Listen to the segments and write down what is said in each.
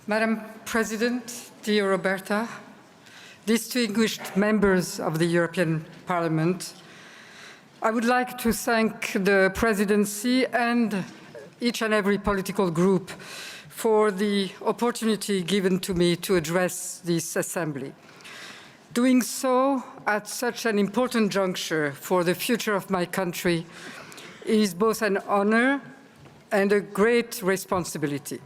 Madam President, dear Roberta, distinguished members of the European Parliament, I would like to thank the Presidency and each and every political group for the opportunity given to me to address this Assembly. Doing so at such an important juncture for the future of my country is both an honor and a great responsibility.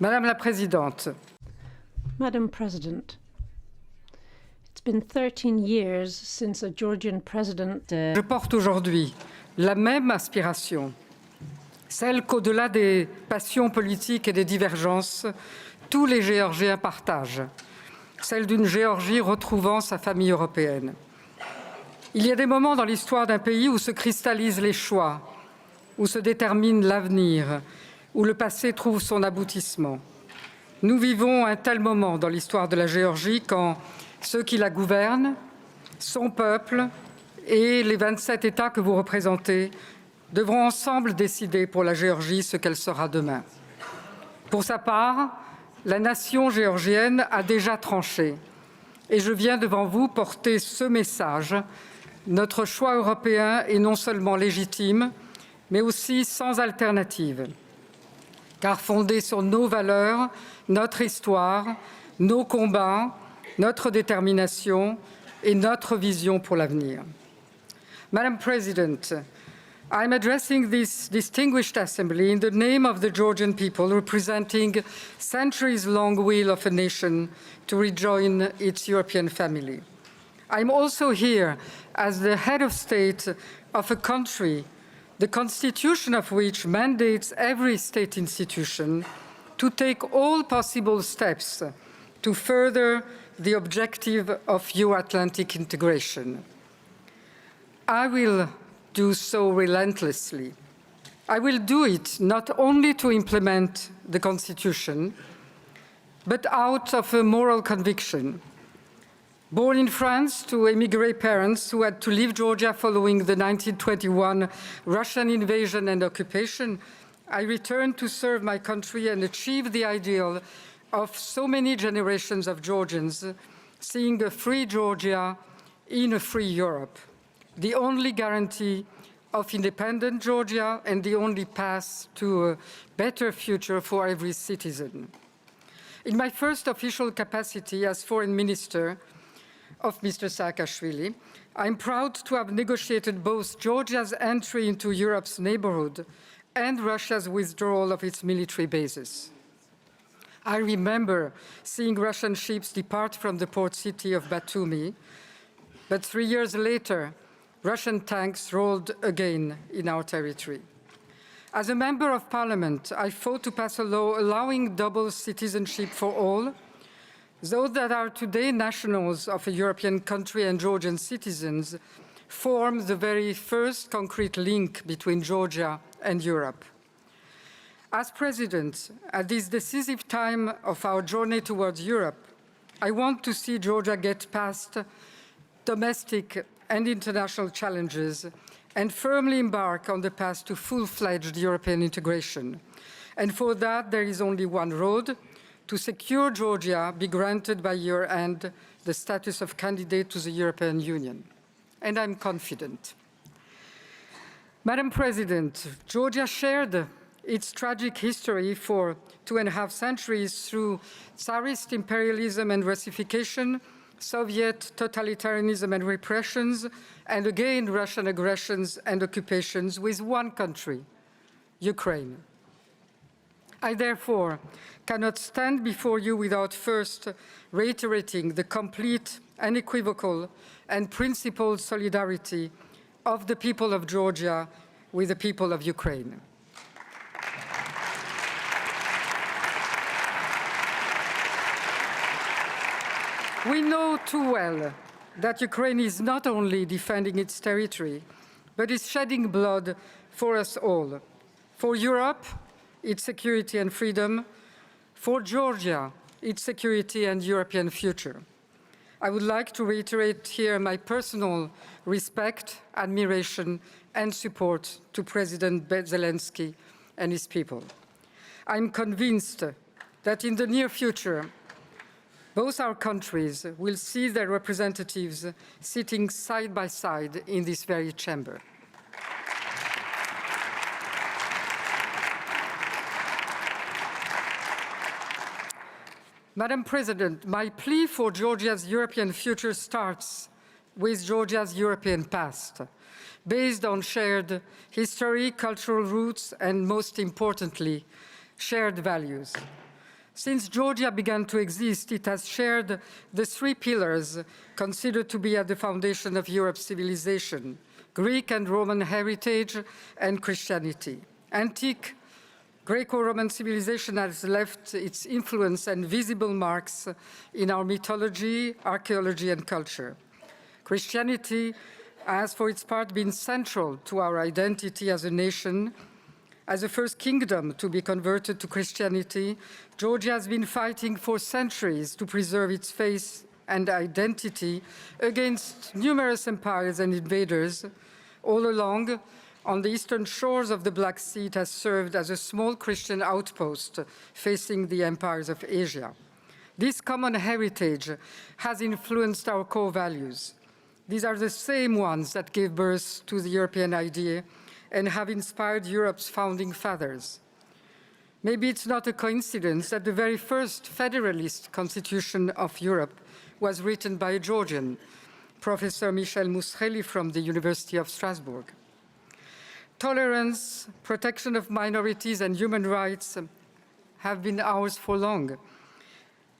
Madame la Présidente. Madam President, it's been 13 years since a Georgian president. Je porte aujourd'hui la même aspiration, celle qu'au-delà des passions politiques et des divergences, tous les Géorgiens partagent, celle d'une Géorgie retrouvant sa famille européenne. Il y a des moments dans l'histoire d'un pays où se cristallisent les choix, où se détermine l'avenir, où le passé trouve son aboutissement. Nous vivons un tel moment dans l'histoire de la Géorgie quand ceux qui la gouvernent, son peuple et les 27 États que vous représentez devront ensemble décider pour la Géorgie ce qu'elle sera demain. Pour sa part, la nation géorgienne a déjà tranché et je viens devant vous porter ce message. Notre choix européen est non seulement légitime, mais aussi sans alternative. Car fondé sur nos valeurs, notre histoire, nos combats, notre détermination et notre vision pour l'avenir. Madam President, I'm addressing this distinguished assembly in the name of the Georgian people, representing centuries-long will of a nation to rejoin its European family. I'm also here as the head of state of a country, the constitution of which mandates every state institution to take all possible steps to further the objective of Euro-Atlantic integration. I will do so relentlessly. I will do it not only to implement the Constitution, but out of a moral conviction. Born in France to immigrant parents who had to leave Georgia following the 1921 Russian invasion and occupation, I returned to serve my country and achieve the ideal of so many generations of Georgians, seeing a free Georgia in a free Europe, the only guarantee of independent Georgia and the only path to a better future for every citizen. In my first official capacity as Foreign Minister of Mr. Saakashvili, I'm proud to have negotiated both Georgia's entry into Europe's neighborhood and Russia's withdrawal of its military bases. I remember seeing Russian ships depart from the port city of Batumi, but 3 years later, Russian tanks rolled again in our territory. As a member of parliament, I fought to pass a law allowing double citizenship for all. Those that are today nationals of a European country and Georgian citizens form the very first concrete link between Georgia and Europe. As President, at this decisive time of our journey towards Europe, I want to see Georgia get past domestic and international challenges and firmly embark on the path to full-fledged European integration. And for that, there is only one road: to secure Georgia be granted by year-end the status of candidate to the European Union. And I'm confident. Madam President, Georgia shared its tragic history for 2.5 centuries through Tsarist imperialism and Russification, Soviet totalitarianism and repressions, and again Russian aggressions and occupations with one country, Ukraine. I therefore cannot stand before you without first reiterating the complete, unequivocal, and principled solidarity of the people of Georgia with the people of Ukraine. We know too well that Ukraine is not only defending its territory, but is shedding blood for us all, for Europe, its security and freedom, for Georgia, its security and European future. I would like to reiterate here my personal respect, admiration, and support to President Zelensky and his people. I'm convinced that in the near future, both our countries will see their representatives sitting side by side in this very chamber. Madam President, my plea for Georgia's European future starts with Georgia's European past, based on shared history, cultural roots, and most importantly, shared values. Since Georgia began to exist, it has shared the three pillars considered to be at the foundation of Europe's civilization: Greek and Roman heritage and Christianity. Antique Greco-Roman civilization has left its influence and visible marks in our mythology, archaeology, and culture. Christianity has, for its part, been central to our identity as a nation. As the first kingdom to be converted to Christianity, Georgia has been fighting for centuries to preserve its faith and identity against numerous empires and invaders. All along, on the eastern shores of the Black Sea, it has served as a small Christian outpost facing the empires of Asia. This common heritage has influenced our core values. These are the same ones that gave birth to the European idea and have inspired Europe's founding fathers. Maybe it's not a coincidence that the very first federalist constitution of Europe was written by a Georgian, Professor Michel Mousreli from the University of Strasbourg. Tolerance, protection of minorities, and human rights have been ours for long.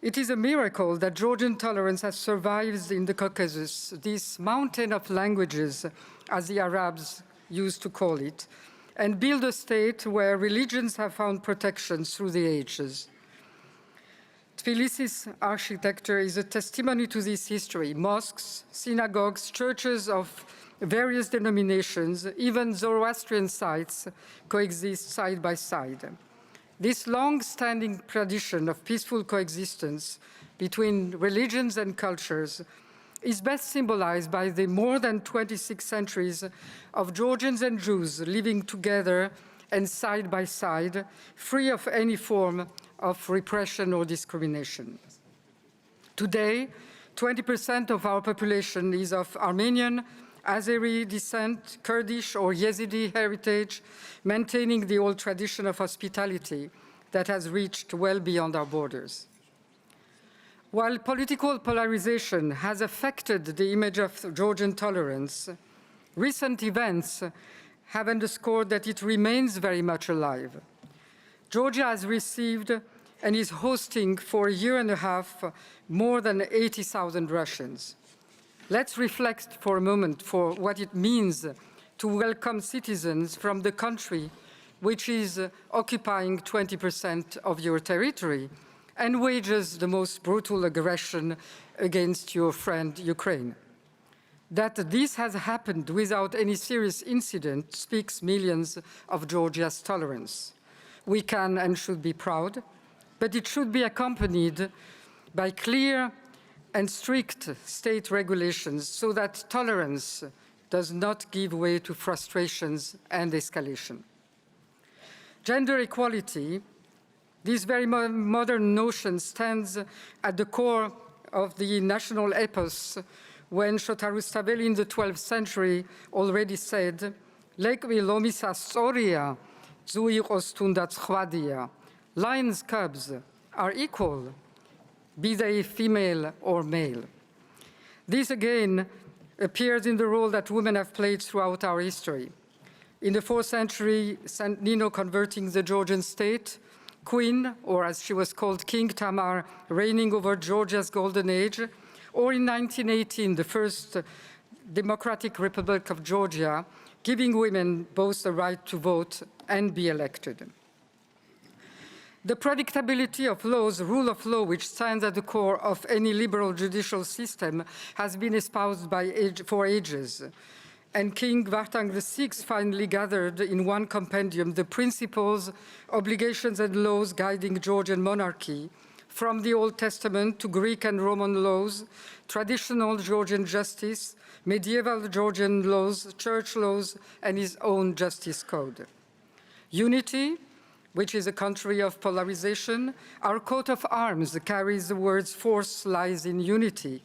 It is a miracle that Georgian tolerance has survived in the Caucasus, this mountain of languages, as the Arabs used to call it, and build a state where religions have found protection through the ages. Tbilisi's architecture is a testimony to this history. Mosques, synagogues, churches of various denominations, even Zoroastrian sites, coexist side by side. This long-standing tradition of peaceful coexistence between religions and cultures is best symbolized by the more than 26 centuries of Georgians and Jews living together and side by side, free of any form of repression or discrimination. Today, 20% of our population is of Armenian, Azeri descent, Kurdish or Yazidi heritage, maintaining the old tradition of hospitality that has reached well beyond our borders. While political polarization has affected the image of Georgian tolerance, recent events have underscored that it remains very much alive. Georgia has received and is hosting for a year and a half more than 80,000 Russians. Let's reflect for a moment for what it means to welcome citizens from the country which is occupying 20% of your territory and wages the most brutal aggression against your friend Ukraine. That this has happened without any serious incident speaks millions of Georgia's tolerance. We can and should be proud, but it should be accompanied by clear and strict state regulations so that tolerance does not give way to frustrations and escalation. Gender equality, this very modern notion, stands at the core of the national epos when Shota Rustaveli in the 12th century already said, lions' cubs are equal, be they female or male. This again appears in the role that women have played throughout our history. In the 4th century, St. Nino converting the Georgian state, Queen, or as she was called, King Tamar, reigning over Georgia's golden age, or in 1918, the first Democratic Republic of Georgia, giving women both the right to vote and be elected. The predictability of laws, rule of law, which stands at the core of any liberal judicial system, has been espoused for ages. And King Vartang VI finally gathered in one compendium the principles, obligations, and laws guiding Georgian monarchy, from the Old Testament to Greek and Roman laws, traditional Georgian justice, medieval Georgian laws, church laws, and his own justice code. Unity, which is a country of polarization, our coat of arms carries the words "force lies in unity."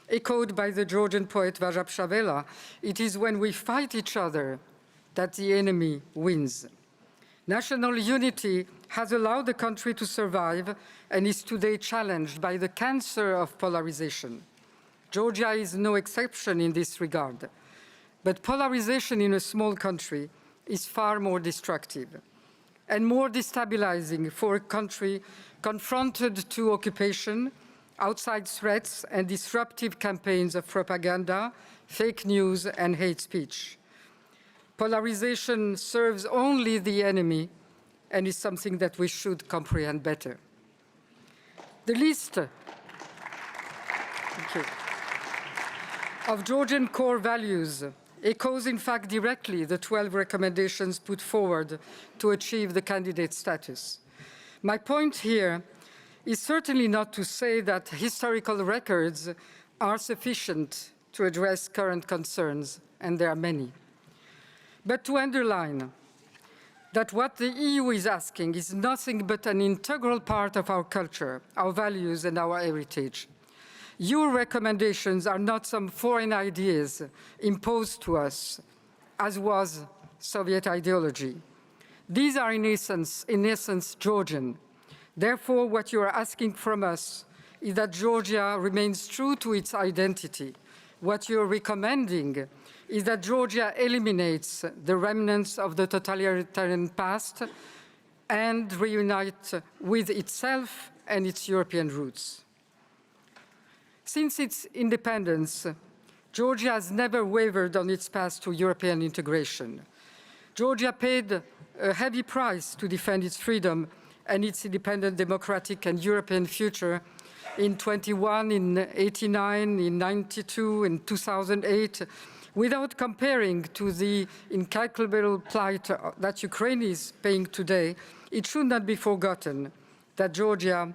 Echoed by the Georgian poet Vajab Shavela, it is when we fight each other that the enemy wins. National unity has allowed the country to survive and is today challenged by the cancer of polarization. Georgia is no exception in this regard. But polarization in a small country is far more destructive and more destabilizing for a country confronted to occupation, outside threats, and disruptive campaigns of propaganda, fake news, and hate speech. Polarization serves only the enemy and is something that we should comprehend better. The list of Georgian core values echoes, in fact, directly the 12 recommendations put forward to achieve the candidate status. My point here is certainly not to say that historical records are sufficient to address current concerns, and there are many, but to underline that what the EU is asking is nothing but an integral part of our culture, our values, and our heritage. Your recommendations are not some foreign ideas imposed to us, as was Soviet ideology. These are in essence Georgian. Therefore, what you are asking from us is that Georgia remains true to its identity. What you're recommending is that Georgia eliminates the remnants of the totalitarian past and reunite with itself and its European roots. Since its independence, Georgia has never wavered on its path to European integration. Georgia paid a heavy price to defend its freedom and its independent, democratic, and European future in 21, in 89, in 92, in 2008, without comparing to the incalculable plight that Ukraine is paying today. It should not be forgotten that Georgia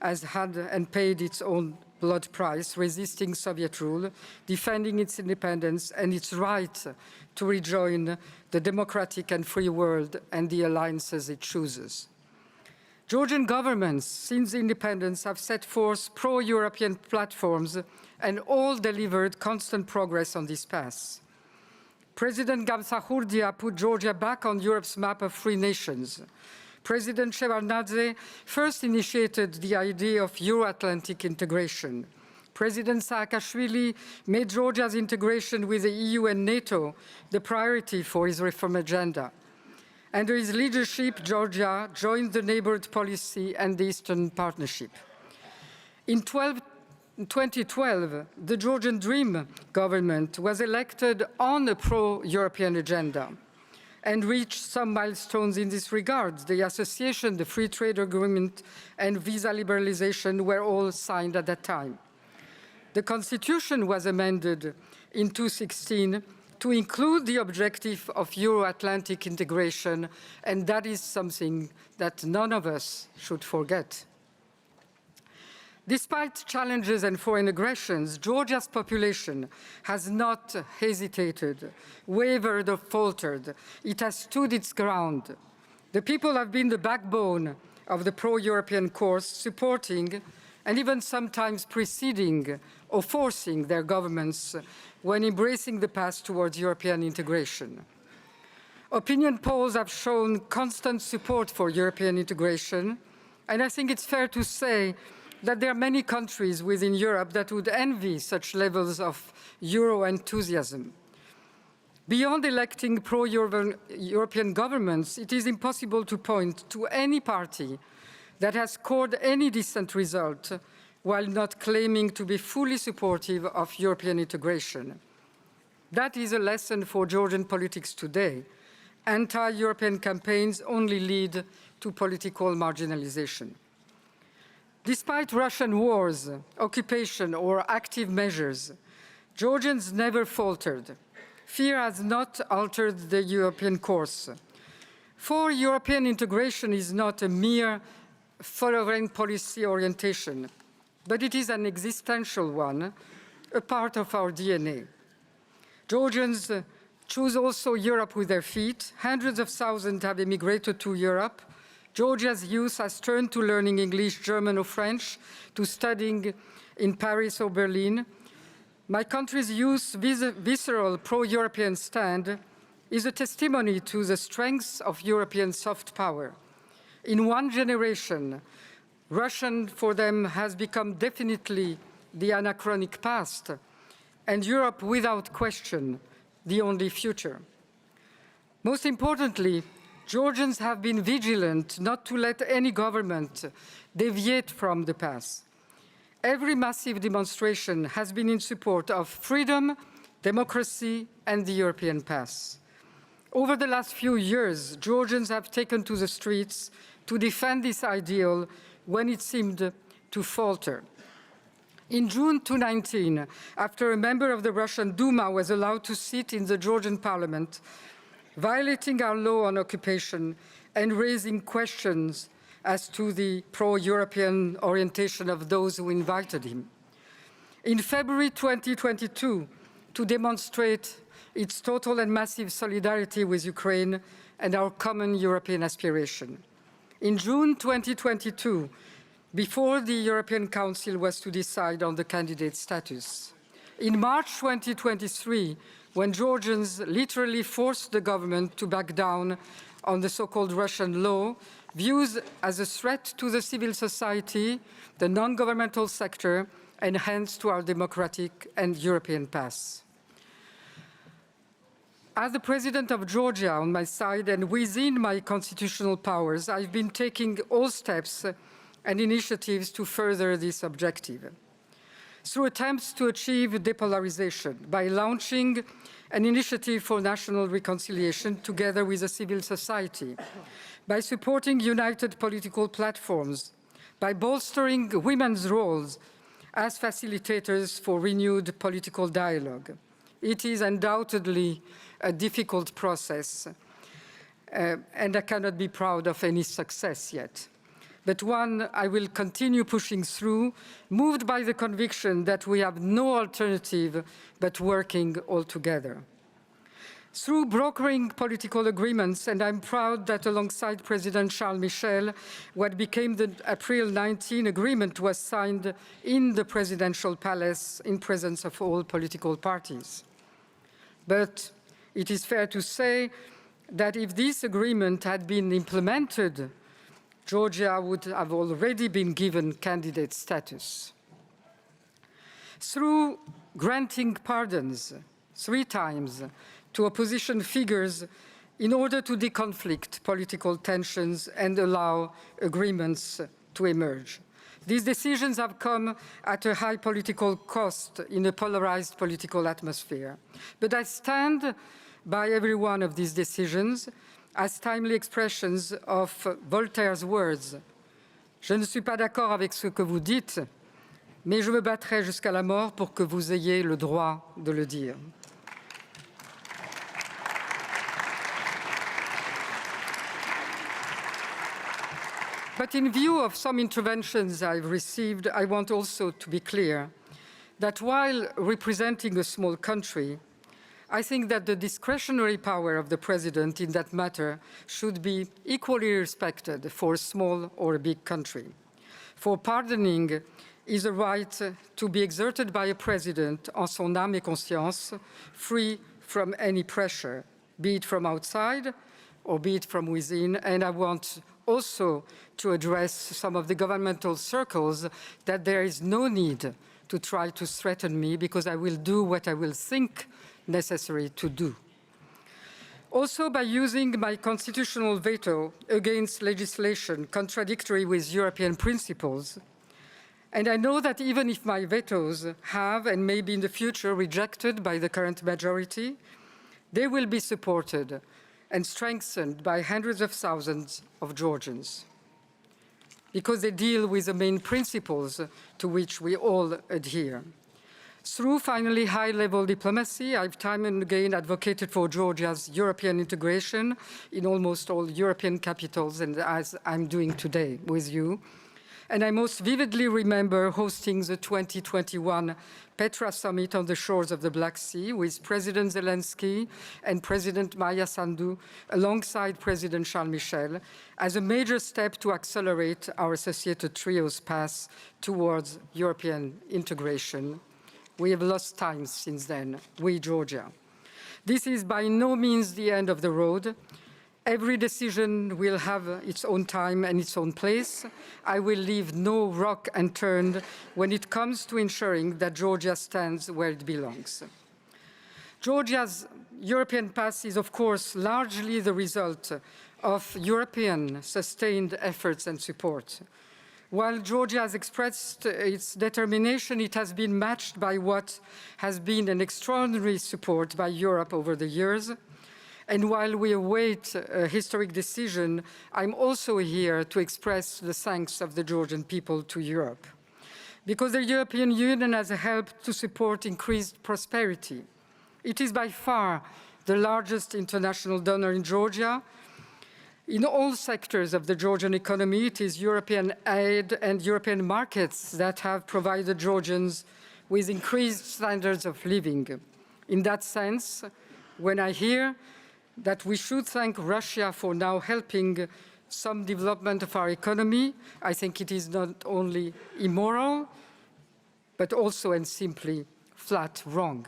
has had and paid its own blood price, resisting Soviet rule, defending its independence and its right to rejoin the democratic and free world and the alliances it chooses. Georgian governments, since independence, have set forth pro-European platforms and all delivered constant progress on this path. President Gamsahurdia put Georgia back on Europe's map of free nations. President Shevardnadze first initiated the idea of Euro-Atlantic integration. President Saakashvili made Georgia's integration with the EU and NATO the priority for his reform agenda. Under his leadership, Georgia joined the neighborhood policy and the Eastern Partnership. In 2012, the Georgian Dream government was elected on a pro-European agenda and reached some milestones in this regard. The association, the free trade agreement, and visa liberalization were all signed at that time. The constitution was amended in 2016 to include the objective of Euro-Atlantic integration, and that is something that none of us should forget. Despite challenges and foreign aggressions, Georgia's population has not hesitated, wavered, or faltered. It has stood its ground. The people have been the backbone of the pro-European course, supporting and even sometimes preceding or forcing their governments when embracing the path towards European integration. Opinion polls have shown constant support for European integration, and I think it's fair to say that there are many countries within Europe that would envy such levels of Euro enthusiasm. Beyond electing pro-European governments, it is impossible to point to any party that has scored any decent result while not claiming to be fully supportive of European integration. That is a lesson for Georgian politics today. Anti-European campaigns only lead to political marginalization. Despite Russian wars, occupation, or active measures, Georgians never faltered. Fear has not altered the European course. For European integration is not a mere foreign policy orientation, but it is an existential one, a part of our DNA. Georgians choose also Europe with their feet. Hundreds of thousands have emigrated to Europe, Georgia's youth has turned to learning English, German, or French, to studying in Paris or Berlin. My country's youth's visceral pro-European stand is a testimony to the strength of European soft power. In one generation, Russian for them has become definitely the anachronic past, and Europe, without question, the only future. Most importantly, Georgians have been vigilant not to let any government deviate from the path. Every massive demonstration has been in support of freedom, democracy, and the European path. Over the last few years, Georgians have taken to the streets to defend this ideal when it seemed to falter. In June 2019, after a member of the Russian Duma was allowed to sit in the Georgian parliament, violating our law on occupation and raising questions as to the pro-European orientation of those who invited him. In February 2022, to demonstrate its total and massive solidarity with Ukraine and our common European aspiration. In June 2022, before the European Council was to decide on the candidate status. In March 2023, when Georgians literally forced the government to back down on the so-called Russian law, views as a threat to the civil society, the non-governmental sector, and hence to our democratic and European path. As the President of Georgia on my side and within my constitutional powers, I've been taking all steps and initiatives to further this objective. Through attempts to achieve depolarization by launching an initiative for national reconciliation together with the civil society, by supporting united political platforms, by bolstering women's roles as facilitators for renewed political dialogue. It is undoubtedly a difficult process, and I cannot be proud of any success yet. But one I will continue pushing through, moved by the conviction that we have no alternative but working all together. Through brokering political agreements, and I'm proud that alongside President Charles Michel, what became the April 19 agreement was signed in the presidential palace in presence of all political parties. But it is fair to say that if this agreement had been implemented, Georgia would have already been given candidate status. Through granting pardons 3 times to opposition figures in order to deconflict political tensions and allow agreements to emerge. These decisions have come at a high political cost in a polarized political atmosphere. But I stand by every one of these decisions as timely expressions of Voltaire's words. Je ne suis pas d'accord avec ce que vous dites, mais je me battrai jusqu'à la mort pour que vous ayez le droit de le dire. But in view of some interventions I've received, I want also to be clear that while representing a small country, I think that the discretionary power of the President in that matter should be equally respected for a small or a big country. For pardoning is a right to be exerted by a President en son âme et conscience, free from any pressure, be it from outside or be it from within. And I want also to address some of the governmental circles that there is no need to try to threaten me, because I will do what I will think necessary to do. Also, by using my constitutional veto against legislation contradictory with European principles, and I know that even if my vetoes have and may be in the future rejected by the current majority, they will be supported and strengthened by hundreds of thousands of Georgians, because they deal with the main principles to which we all adhere. Through, finally, high-level diplomacy, I've time and again advocated for Georgia's European integration in almost all European capitals, and as I'm doing today with you. And I most vividly remember hosting the 2021 Petra Summit on the shores of the Black Sea with President Zelensky and President Maia Sandu alongside President Charles Michel as a major step to accelerate our associated trio's path towards European integration. We have lost time since then, we, Georgia. This is by no means the end of the road. Every decision will have its own time and its own place. I will leave no rock unturned when it comes to ensuring that Georgia stands where it belongs. Georgia's European path is, of course, largely the result of European sustained efforts and support. While Georgia has expressed its determination, it has been matched by what has been an extraordinary support by Europe over the years. And while we await a historic decision, I'm also here to express the thanks of the Georgian people to Europe. Because the European Union has helped to support increased prosperity. It is by far the largest international donor in Georgia. In all sectors of the Georgian economy, it is European aid and European markets that have provided Georgians with increased standards of living. In that sense, when I hear that we should thank Russia for now helping some development of our economy, I think it is not only immoral, but also and simply flat wrong.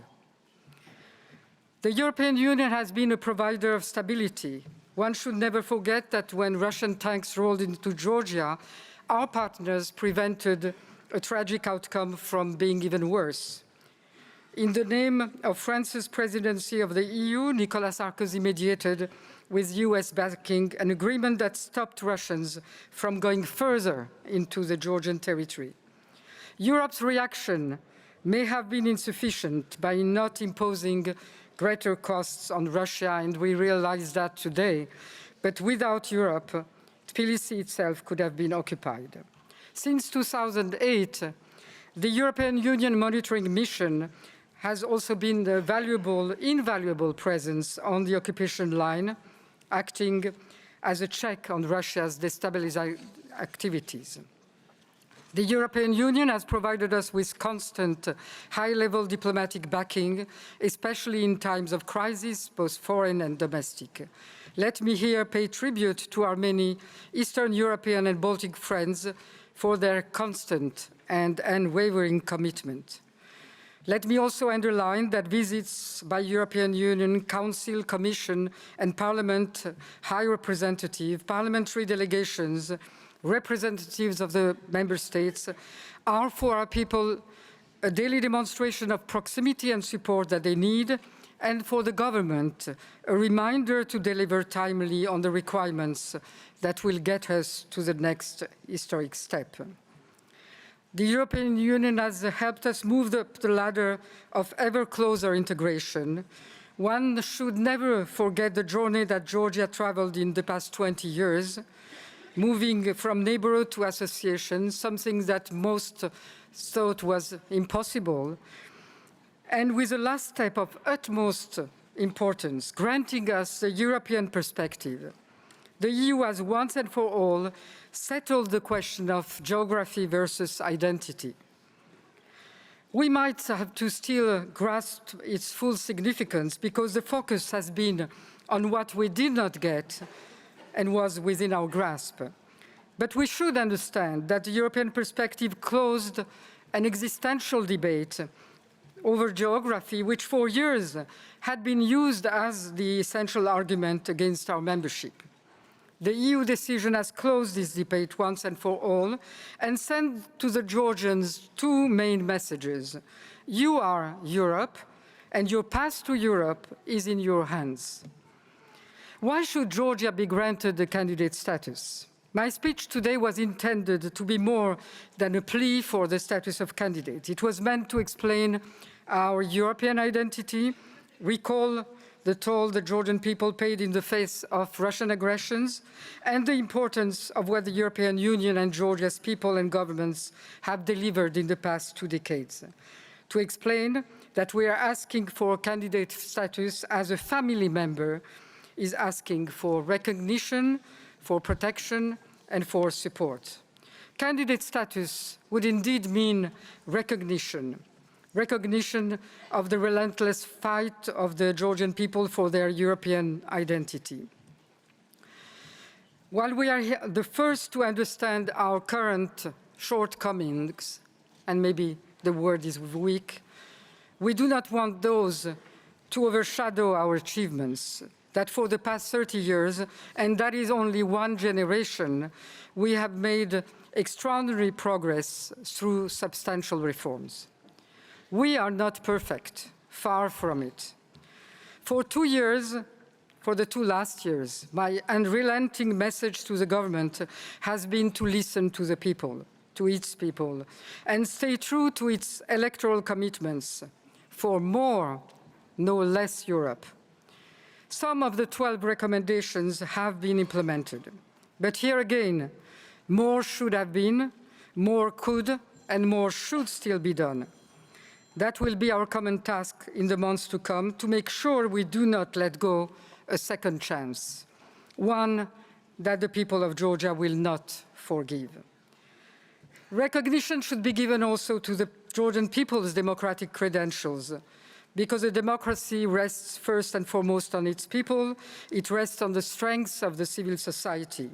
The European Union has been a provider of stability. One should never forget that when Russian tanks rolled into Georgia, our partners prevented a tragic outcome from being even worse. In the name of France's presidency of the EU, Nicolas Sarkozy mediated with US backing an agreement that stopped Russians from going further into the Georgian territory. Europe's reaction may have been insufficient by not imposing greater costs on Russia, and we realize that today. But without Europe, Tbilisi itself could have been occupied. Since 2008, the European Union monitoring mission has also been a invaluable presence on the occupation line, acting as a check on Russia's destabilizing activities. The European Union has provided us with constant high-level diplomatic backing, especially in times of crisis, both foreign and domestic. Let me here pay tribute to our many Eastern European and Baltic friends for their constant and unwavering commitment. Let me also underline that visits by European Union, Council, Commission, and Parliament, High Representative, parliamentary delegations, representatives of the member states, are for our people a daily demonstration of proximity and support that they need, and for the government, a reminder to deliver timely on the requirements that will get us to the next historic step. The European Union has helped us move up the ladder of ever closer integration. One should never forget the journey that Georgia traveled in the past 20 years, moving from neighborhood to association, something that most thought was impossible, and with the last step of utmost importance, granting us a European perspective. The EU has once and for all settled the question of geography versus identity. We might have to still grasp its full significance because the focus has been on what we did not get and was within our grasp. But we should understand that the European perspective closed an existential debate over geography, which for years had been used as the essential argument against our membership. The EU decision has closed this debate once and for all and sent to the Georgians two main messages. You are Europe, and your path to Europe is in your hands. Why should Georgia be granted the candidate status? My speech today was intended to be more than a plea for the status of candidate. It was meant to explain our European identity, recall the toll the Georgian people paid in the face of Russian aggressions, and the importance of what the European Union and Georgia's people and governments have delivered in the past 2 decades. To explain that we are asking for candidate status as a family member is asking for recognition, for protection, and for support. Candidate status would indeed mean recognition of the relentless fight of the Georgian people for their European identity. While we are the first to understand our current shortcomings, and maybe the word is weak, we do not want those to overshadow our achievements, that for the past 30 years, and that is only one generation, we have made extraordinary progress through substantial reforms. We are not perfect, far from it. For 2 years, for the 2 last years, my unrelenting message to the government has been to listen to the people, to its people, and stay true to its electoral commitments for more, no less Europe. Some of the 12 recommendations have been implemented, but here again, more should have been, more could, and more should still be done. That will be our common task in the months to come to make sure we do not let go a second chance, one that the people of Georgia will not forgive. Recognition should be given also to the Georgian people's democratic credentials, because a democracy rests first and foremost on its people. It rests on the strengths of the civil society.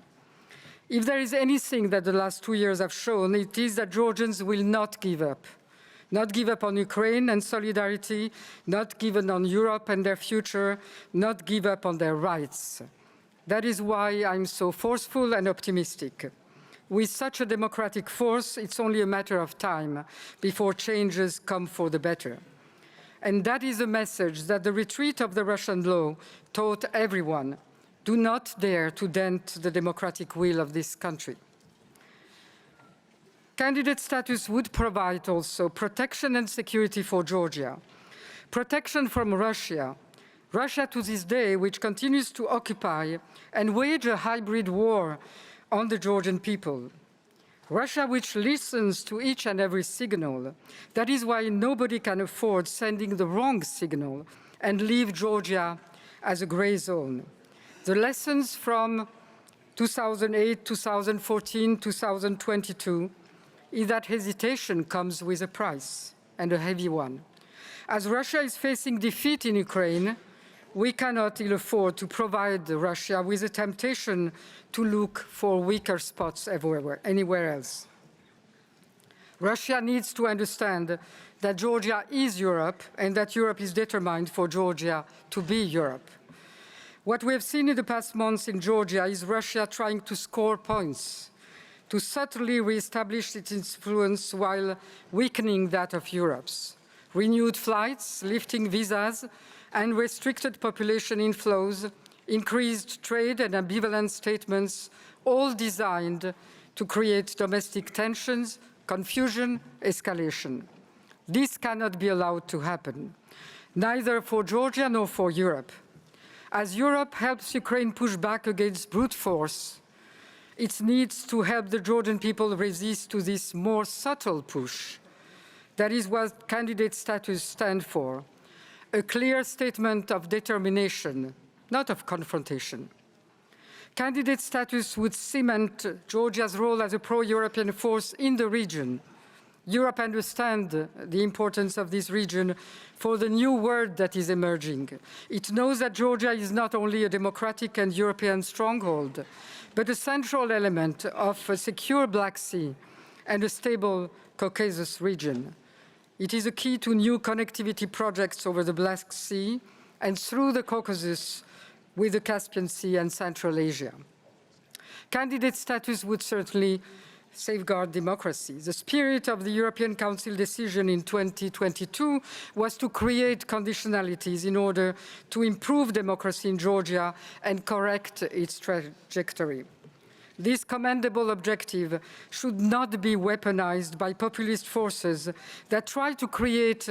If there is anything that the last 2 years have shown, it is that Georgians will not give up. Not give up on Ukraine and solidarity, not give up on Europe and their future, not give up on their rights. That is why I'm so forceful and optimistic. With such a democratic force, it's only a matter of time before changes come for the better. And that is a message that the retreat of the Russian law taught everyone. Do not dare to dent the democratic will of this country. Candidate status would provide also protection and security for Georgia. Protection from Russia. Russia to this day, which continues to occupy and wage a hybrid war on the Georgian people. Russia which listens to each and every signal. That is why nobody can afford sending the wrong signal and leave Georgia as a gray zone. The lessons from 2008, 2014, 2022 is that hesitation comes with a price, and a heavy one. As Russia is facing defeat in Ukraine, we cannot ill afford to provide Russia with a temptation to look for weaker spots anywhere else. Russia needs to understand that Georgia is Europe and that Europe is determined for Georgia to be Europe. What we have seen in the past months in Georgia is Russia trying to score points, to subtly reestablish its influence while weakening that of Europe's. Renewed flights, lifting visas, and restricted population inflows, increased trade and ambivalent statements, all designed to create domestic tensions, confusion, escalation. This cannot be allowed to happen, neither for Georgia nor for Europe. As Europe helps Ukraine push back against brute force, it needs to help the Georgian people resist to this more subtle push. That is what candidate status stands for. A clear statement of determination, not of confrontation. Candidate status would cement Georgia's role as a pro-European force in the region. Europe understands the importance of this region for the new world that is emerging. It knows that Georgia is not only a democratic and European stronghold, but a central element of a secure Black Sea and a stable Caucasus region. It is a key to new connectivity projects over the Black Sea and through the Caucasus with the Caspian Sea and Central Asia. Candidate status would certainly safeguard democracy. The spirit of the European Council decision in 2022 was to create conditionalities in order to improve democracy in Georgia and correct its trajectory. This commendable objective should not be weaponized by populist forces that try to create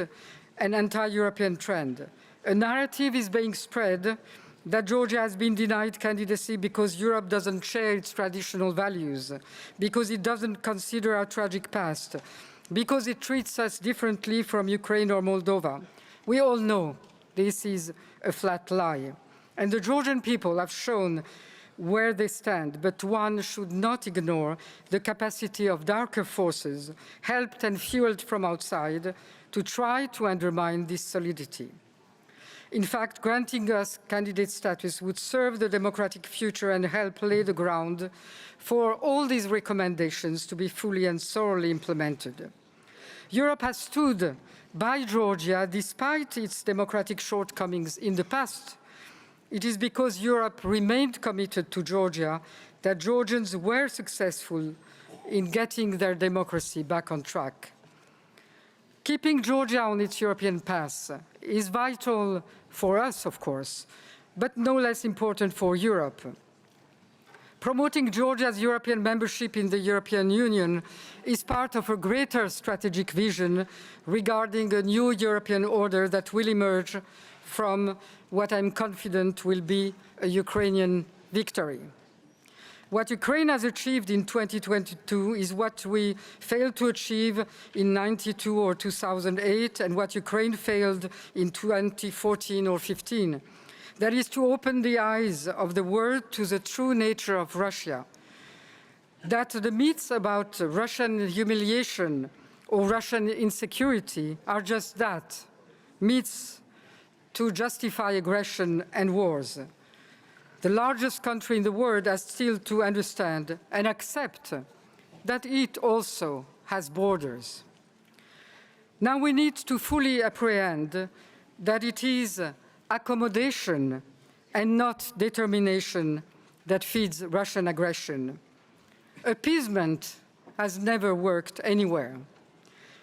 an anti-European trend. A narrative is being spread that Georgia has been denied candidacy because Europe doesn't share its traditional values, because it doesn't consider our tragic past, because it treats us differently from Ukraine or Moldova. We all know this is a flat lie. And the Georgian people have shown where they stand, but one should not ignore the capacity of darker forces, helped and fueled from outside, to try to undermine this solidity. In fact, granting us candidate status would serve the democratic future and help lay the ground for all these recommendations to be fully and thoroughly implemented. Europe has stood by Georgia despite its democratic shortcomings in the past. It is because Europe remained committed to Georgia that Georgians were successful in getting their democracy back on track. Keeping Georgia on its European path is vital for us, of course, but no less important for Europe. Promoting Georgia's European membership in the European Union is part of a greater strategic vision regarding a new European order that will emerge from what I'm confident will be a Ukrainian victory. What Ukraine has achieved in 2022 is what we failed to achieve in 92 or 2008, and what Ukraine failed in 2014 or 15. That is to open the eyes of the world to the true nature of Russia. That the myths about Russian humiliation or Russian insecurity are just that, myths to justify aggression and wars. The largest country in the world has still to understand and accept that it also has borders. Now we need to fully apprehend that it is accommodation and not determination that feeds Russian aggression. Appeasement has never worked anywhere.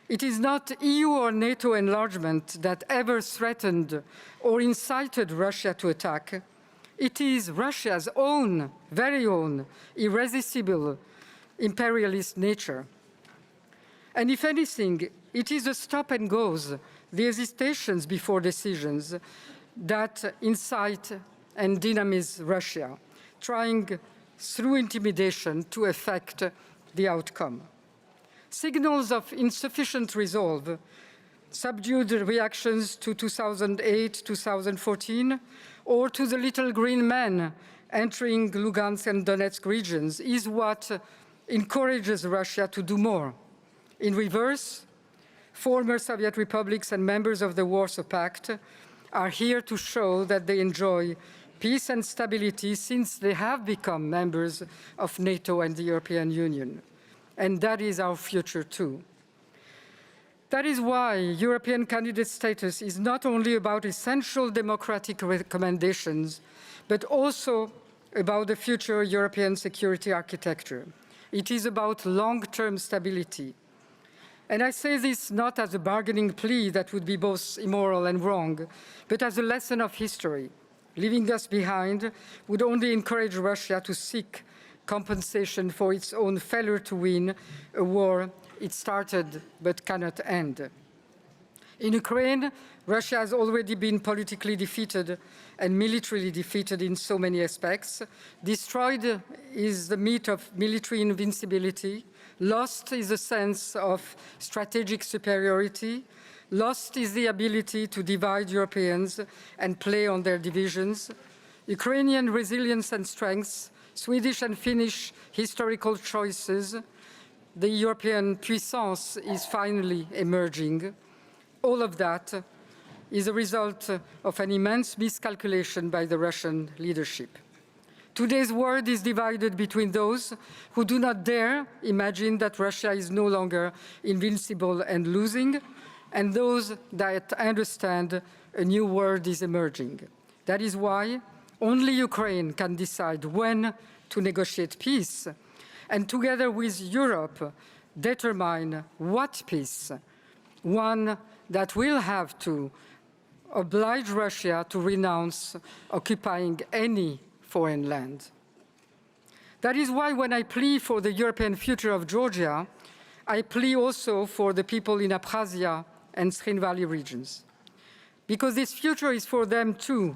It is not EU or NATO enlargement that ever threatened or incited Russia to attack. It is Russia's own, very own, irresistible imperialist nature. And if anything, it is the stop and goes, the hesitations before decisions that incite and dynamize Russia, trying through intimidation to affect the outcome. Signals of insufficient resolve, subdued reactions to 2008, 2014, or to the little green men entering Lugansk and Donetsk regions is what encourages Russia to do more. In reverse, former Soviet republics and members of the Warsaw Pact are here to show that they enjoy peace and stability since they have become members of NATO and the European Union. And that is our future too. That is why European candidate status is not only about essential democratic recommendations, but also about the future European security architecture. It is about long-term stability. And I say this not as a bargaining plea that would be both immoral and wrong, but as a lesson of history. Leaving us behind would only encourage Russia to seek compensation for its own failure to win a war it started but cannot end. In Ukraine, Russia has already been politically defeated and militarily defeated in so many aspects. Destroyed is the myth of military invincibility. Lost is the sense of strategic superiority. Lost is the ability to divide Europeans and play on their divisions. Ukrainian resilience and strength, Swedish and Finnish historical choices, the European puissance is finally emerging. All of that is a result of an immense miscalculation by the Russian leadership. Today's world is divided between those who do not dare imagine that Russia is no longer invincible and losing, and those that understand a new world is emerging. That is why only Ukraine can decide when to negotiate peace, and together with Europe, determine what peace, one that will have to oblige Russia to renounce occupying any foreign land. That is why when I plea for the European future of Georgia, I plea also for the people in Abkhazia and Khin Valley regions. Because this future is for them too,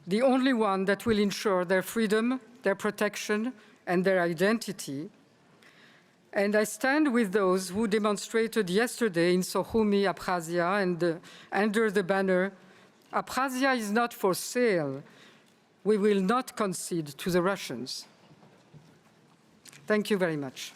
the only one that will ensure their freedom, their protection, and their identity. And I stand with those who demonstrated yesterday in Sukhumi, Abkhazia, and under the banner, Abkhazia is not for sale. we will not concede to the Russians. Thank you very much.